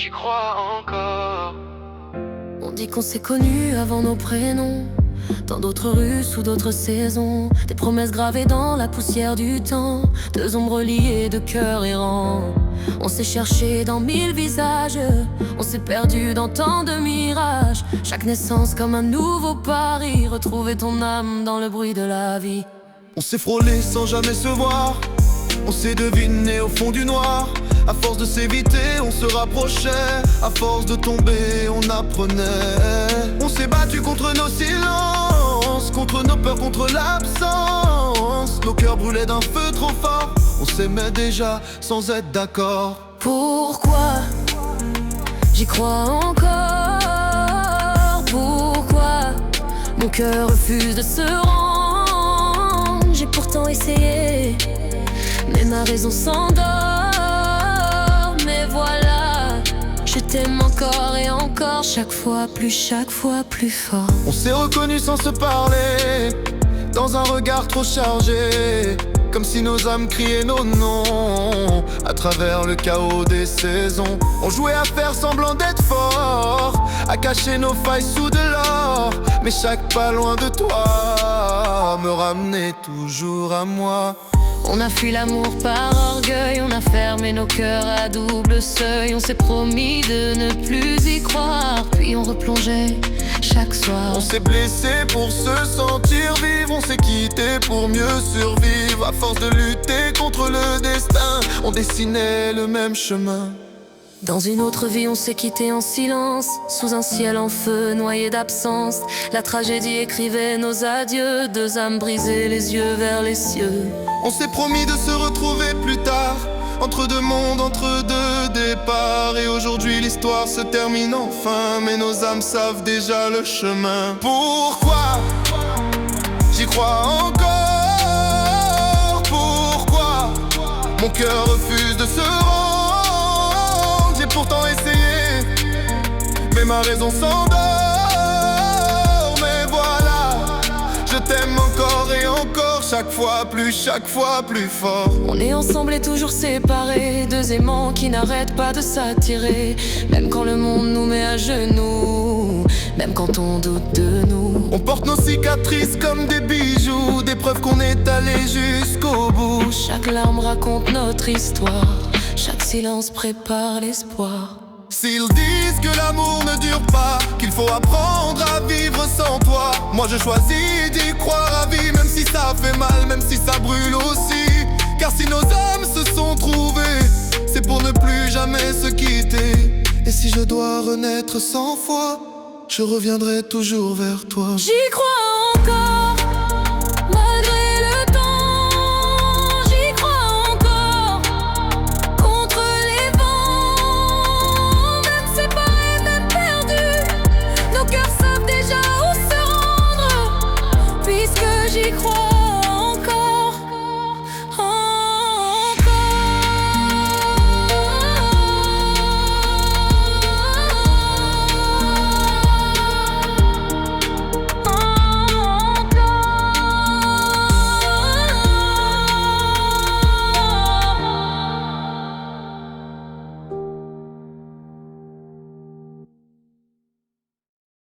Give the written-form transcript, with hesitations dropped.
j'y crois encore. On dit qu'on s'est connus avant nos prénoms, dans d'autres rues, sous d'autres saisons. Des promesses gravées dans la poussière du temps, deux ombres liées de cœurs errants. On s'est cherché dans 1000 visages, on s'est perdu dans tant de mirages. Chaque naissance comme un nouveau pari, retrouver ton âme dans le bruit de la vie. On s'est frôlé sans jamais se voir, on s'est deviné au fond du noir. À force de s'éviter, on se rapprochait. À force de tomber, on apprenait. On s'est battu contre nos silences, contre nos peurs, contre l'absence. Nos cœurs brûlaient d'un feu trop fort, on s'aimait déjà sans être d'accord. Pourquoi j'y crois encore? Pourquoi mon cœur refuse de se rendre? J'ai pourtant essayé, mais ma raison s'endort. Mais voilà, je t'aime encore et encore, chaque fois plus fort. On s'est reconnus sans se parler, dans un regard trop chargé, comme si nos âmes criaient nos noms à travers le chaos des saisons. On jouait à faire semblant d'être fort, à cacher nos failles sous de l'or. Mais chaque pas loin de toi me ramenait toujours à moi. On a fui l'amour par orgueil, on a fermé nos cœurs à double seuil. On s'est promis de ne plus y croire, puis on replongeait chaque soir. On s'est blessé pour se sentir vivre, on s'est quitté pour mieux survivre. À force de lutter contre le destin, on dessinait le même chemin. Dans une autre vie, on s'est quitté en silence, sous un ciel en feu, noyé d'absence. La tragédie écrivait nos adieux, deux âmes brisées, les yeux vers les cieux. On s'est promis de se retrouver plus tard, entre deux mondes, entre deux départs. Et aujourd'hui l'histoire se termine enfin, mais nos âmes savent déjà le chemin. Pourquoi j'y crois encore? Pourquoi mon cœur refuse de se rendre? J'ai pourtant essayé, mais ma raison s'endort. Mais voilà, je t'aime encore et encore, chaque fois plus fort. On est ensemble et toujours séparés, deux aimants qui n'arrêtent pas de s'attirer. Même quand le monde nous met à genoux, même quand on doute de nous. On porte nos cicatrices comme des bijoux, des preuves qu'on est allé jusqu'au bout. Chaque larme raconte notre histoire, chaque silence prépare l'espoir. S'ils disent que l'amour ne dure pas, qu'il faut apprendre à vivre sans toi, moi je choisis d'y croire à vie, même si ça fait mal, même si ça brûle aussi. Car si nos âmes se sont trouvées, c'est pour ne plus jamais se quitter. Et si je dois renaître 100 fois, je reviendrai toujours vers toi. J'y crois encore, malgré le temps. J'y crois encore, contre les vents. Même séparés, même perdus, nos cœurs savent déjà où se rendre. Puisque j'y crois.